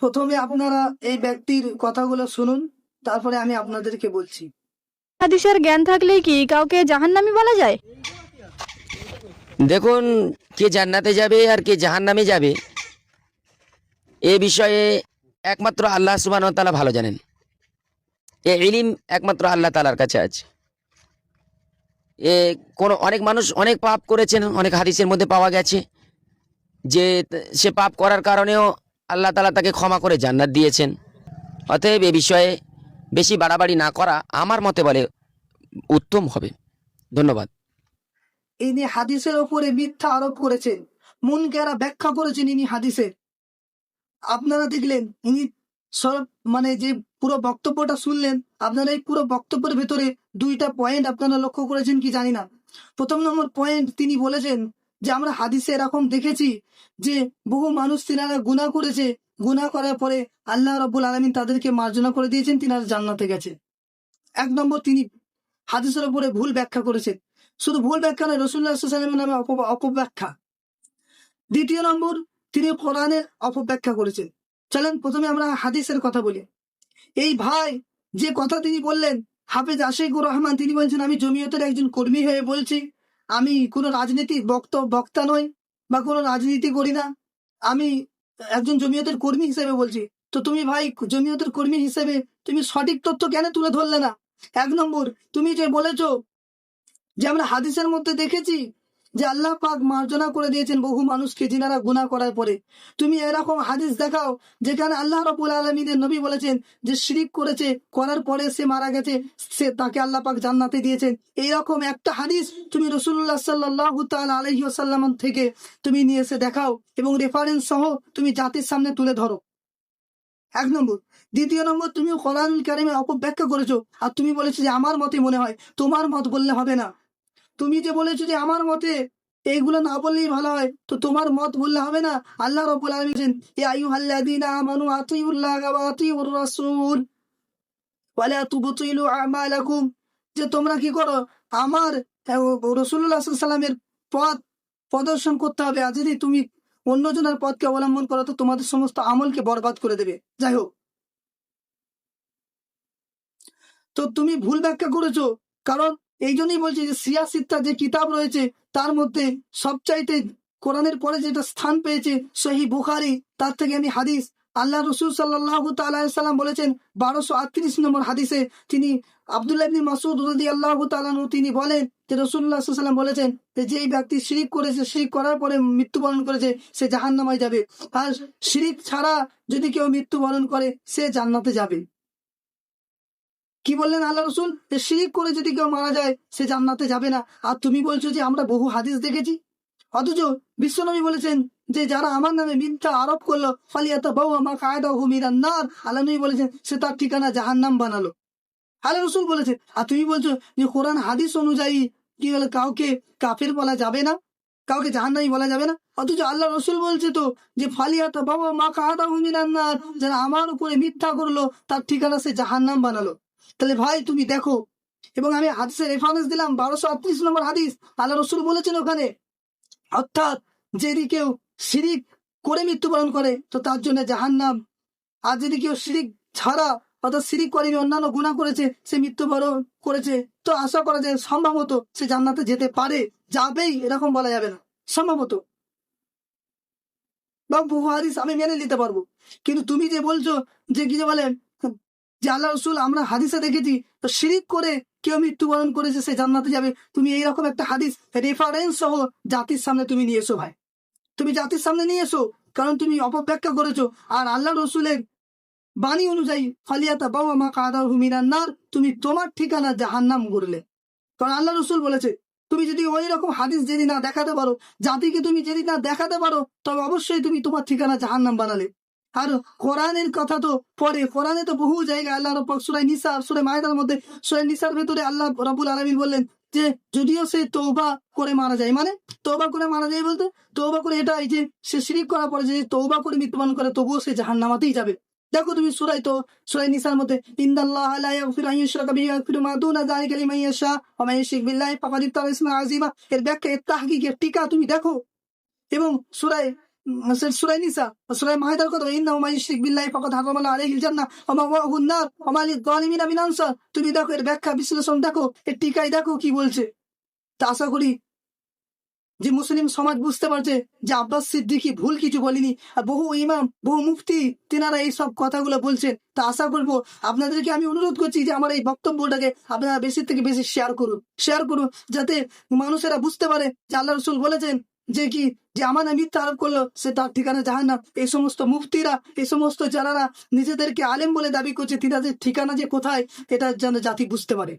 প্রথমে আপনারা এই ব্যক্তির কথাগুলো শুনুন, তারপরে আমি আপনাদেরকে বলছি। হাদিসের জ্ঞান থাকলেই কি কাউকে জাহান্নামী বলা যায়? দেখুন, কে জান্নাতে যাবে আর কে জাহান্নামে যাবে এ বিষয়ে একমাত্র আল্লাহ সুবহানাহু ওয়া তাআলা ভালো জানেন। এ ইলম একমাত্র আল্লাহ তাআলার কাছে আছে। অনেক মানুষ অনেক পাপ করেছেন, অনেক হাদিসের মধ্যে পাওয়া গেছে যে সে পাপ করার কারণেও আল্লাহ তাআলা তাকে ক্ষমা করে জান্নাত দিয়েছেন। অতএব এ বিষয়ে বেশি বাড়াবাড়ি না করা আমার মতে বলে উত্তম হবে। ধন্যবাদ। ইনি হাদিসের ওপরে মিথ্যা আরোপ করেছেন, মুনকারা ব্যাখ্যা করেছেন ইনি হাদিসের। আপনারা দেখলেন ইনি সব যে পুরো বক্তব্যটা শুনলেন, আপনারা এই পুরো বক্তব্যের ভেতরে দুইটা পয়েন্ট আপনারা লক্ষ্য করেছেন কি জানি না। প্রথম নম্বর পয়েন্ট, তিনি বলেছেন যে আমরা হাদিসে এরকম দেখেছি যে বহু মানুষ তিনারা গুনাহ করেছে, গুনাহ করার পরে আল্লাহ রাব্বুল আলামিন তাদেরকে মার্জনা করে দিয়েছেন, তিনারা জান্নাতে গেছে। এক নম্বর, তিনি হাদিসের উপরে ভুল ব্যাখ্যা করেছেন। শুধু ভুল ব্যাখ্যা নয়, রাসূলুল্লাহ সাল্লাল্লাহু আলাইহি ওয়াসাল্লামের নামে অপব্যাখ্যা। দ্বিতীয় নম্বর, তিনি কোরআনের অপব্যাখ্যা করেছেন। চলেন প্রথমে আমরা হাদিসের কথা বলি। এই ভাই যে কথা তিনি বললেন, হাফেজ আশিকুর রহমান, তিনি বলছেন আমি জমিয়তের একজন কর্মী হয়ে বলছি, আমি কোনো রাজনীতির বক্তা নই বা কোনো রাজনীতি করি না, আমি একজন জমিয়তের কর্মী হিসেবে বলছি। তো তুমি ভাই জমিয়তের কর্মী হিসেবে তুমি সঠিক তথ্য কেন তুলে ধরলে না? এক নম্বর, তুমি যে বলেছো যে আমরা হাদিসের মধ্যে দেখেছি যে আল্লাহ পাক মার্জনা করে দিয়েছেন বহু মানুষকে যিনারা গুনাহ করার পরে, তুমি এরকম হাদিস দেখাও যেখানে আল্লাহ রাব্বুল আলামিনের নবী বলেছেন যে শিরিক করেছে, করার পরে সে মারা গেছে, তাকে আল্লাহ পাক জান্নাতে দিয়েছেন। এইরকম একটা হাদিস তুমি রাসূলুল্লাহ সাল্লাল্লাহু তাআলা আলাইহি ওয়াসাল্লাম থেকে তুমি নিয়ে এসে দেখাও এবং রেফারেন্স সহ তুমি জাতির সামনে তুলে ধরো। এক নম্বর। দ্বিতীয় নম্বর, তুমি কোরআনুল কারীমের অপব্যাখ্যা করেছো, আর তুমি বলেছো যে আমার মতে মনে হয়। তোমার মত বললে হবে না। তুমি যে বলেছো যে আমার মতে এইগুলো না বললেই ভালো হয়, তো তোমার মত বললে হবে না। আল্লাহ রাব্বুল আলামিন বলেন, ইয়া আইয়ুহাল্লাযীনা আমানু আতিউল্লাহা ওয়া আতিউর রাসূল ওয়া লা তুবতিলু আমালাকুম, যে তোমরা কি করো, আমার রাসূলুল্লাহ সাল্লাল্লাহু আলাইহি ওয়াসাল্লামের পথ প্রদর্শন করতে হবে, আর যদি তুমি অন্যজনের পথকে অবলম্বন করো তো তোমাদের সমস্ত আমলকে বরবাদ করে দেবে। যাই হোক, তো তুমি ভুল ব্যাখ্যা করেছো। কারণ এই জন্যই বলছি যে সিয়াসিত্তা যে কিতাব রয়েছে তার মধ্যে সবচাইতে কোরআনের পরে যেটা স্থান পেয়েছে সহিহ বুখারী, তার থেকে আমি হাদিস, আল্লাহ রসুল সাল্লাল্লাহু তাআলা আলাইহি সাল্লাম বলেছেন 1238 নম্বর হাদিসে, তিনি আব্দুল্লাহ ইবনে মাসউদ রাদিয়াল্লাহু তাআলা আনহু তিনি বলেন যে রাসূলুল্লাহ সাল্লাল্লাহু আলাইহি ওয়াসাল্লাম বলেছেন যে যেই ব্যক্তি শিরিক করেছে, শিরিক করার পরে মৃত্যুবরণ করেছে, সে জাহান্নামে যাবে, আর শিরিক ছাড়া যদি কেউ মৃত্যুবরণ করে সে জান্নাতে যাবে। কি বললেন আল্লাহ রসুল? যে শিরিক করে যদি কেউ মারা যায় সে জান্নাতে যাবে না। আর তুমি বলছো যে আমরা বহু হাদিস দেখেছি, অথচ বিশ্বনবী বলেছেন যে যারা আমার নামে মিথ্যা আরোপ করলো ফালিয়াতাবাওয়া মাকআদাহু মিনান নার, আল্লাহ নবী বলেছেন সে তার ঠিকানা জাহান্নাম বানালো। আল্লাহ রসুল বলেছেন, আর তুমি বলছো যে কোরআন হাদিস অনুযায়ী কি বলে কাউকে কাফের বলা যাবে না, কাউকে জাহান্নামী বলা যাবে না। অথচ আল্লাহ রসুল বলছে তো যে ফালিয়াতাবাওয়া মাকআদাহু মিনান নার, যারা আমার উপরে মিথ্যা করলো তার ঠিকানা সে জাহান্নাম বানালো। তাহলে ভাই তুমি দেখো, এবং আমি হাদিসের রেফারেন্স দিলাম 1238 নম্বর হাদিস, আল্লাহ রসুল বলেছেন ওখানে, অর্থাৎ যদি কেউ শিরিক করে মৃত্যুবরণ করে তো তার জন্য জাহান্নাম, আর যদি কেউ শিরিক ছাড়া অর্থাৎ শিরিক করেনি অন্যান্য গুনাহ করেছে সে মৃত্যুবরণ করেছে, তো আশা করা যায় সম্ভবত সে জান্নাতে যেতে পারে, যাবেই এরকম বলা যাবে না, সম্ভবত বা বহু হাদিস আমি মেনে নিতে পারবো। কিন্তু তুমি যে বলছো যে কি যে বলে যে আল্লাহ রসুল আমরা হাদিসে দেখেছি তো শিরিক করে কেউ মৃত্যুবরণ করেছে সে জান্নাতে যাবে, তুমি এইরকম একটা হাদিস রেফারেন্স সহ জাতির সামনে তুমি নিয়ে এসো ভাই, তুমি জাতির সামনে নিয়ে এসো, কারণ তুমি অপব্যাখ্যা করেছো। আর আল্লাহ রসুলের বাণী অনুযায়ী ফালিয়াতাবাওয়া মাকআদাহু মিনান নার, তুমি তোমার ঠিকানা জাহান্নাম করলে। কারণ আল্লাহ রসুল বলেছে তুমি যদি ওই রকম হাদিস যদি না দেখাতে পারো, জাতিকে তুমি যদি না দেখাতে পারো, তবে অবশ্যই তুমি তোমার ঠিকানা জাহান্নাম বানালে। আর কোরআনের কথা তো পরে, কোরআনে তো বহু জায়গায় আল্লাহ রাব্বুল সূরা নিসা, সূরা মায়েদার মধ্যে, সূরা নিসার ভেতরে আল্লাহ রাব্বুল আলামিন বললেন যে যদিও সে তওবা করে মারা যায়, মানে তওবা করে মারা যায় বলতে তওবা করে এটা এই যে সে শিরিক করার পরে যে তওবা করে মৃত্যুবরণ করে তবুও সে জাহান্নামাতেই যাবে। দেখো তুমি সূরা নিসার মধ্যে, ইন্নাল্লাহা লা ইয়াগফিরু আন ইউশরাকা বিহি ওয়া ইয়াগফিরু মা দুনা যালিকা লিমান ইয়াশা ওয়া মান ইউশরিক বিল্লাহি ফাকাদ ইফতারা ইসমান আযীমা, এর ব্যাখ্যা, এর তাহকিক, এর টিকা তুমি দেখো। এবং সূরা সূরা নিসা সূরা মাইদার কথা, ইন্নাহু মান ইউশরিক বিল্লাহি ফাকাদ হারামাল্লাহু আলাইহিল জান্নাহ ওয়া মাওয়াহুন নার ওয়া মা লিয-যালিমিনা মিন আনসার। তুমি দেখো এর ব্যাখ্যা বিশ্লেষণ দেখো, এর টিকায় দেখো কি বলছে। তা আশা করি যে মুসলিম সমাজ বুঝতে পারছে যে আব্বাস সিদ্দিকী ভুল কিছু বলেনি, আর বহু ইমাম বহু মুফতি তিনারা এই সব কথাগুলো বলছেন। তা আশা করবো আপনাদেরকে আমি অনুরোধ করছি যে আমার এই বক্তব্যটাকে আপনারা বেশি থেকে বেশি শেয়ার করুন যাতে মানুষেরা বুঝতে পারে যে আল্লাহ রসুল বলেছেন যে কি, যে আমার মিথ্যা আরোপ করলো সে তার ঠিকানা জাহান্নাম। এই সমস্ত মুফতিরা, এই সমস্ত যারা নিজেদেরকে আলেম বলে দাবি করছে, তিনাদের ঠিকানা যে কোথায় এটা যেন জাতি বুঝতে পারে।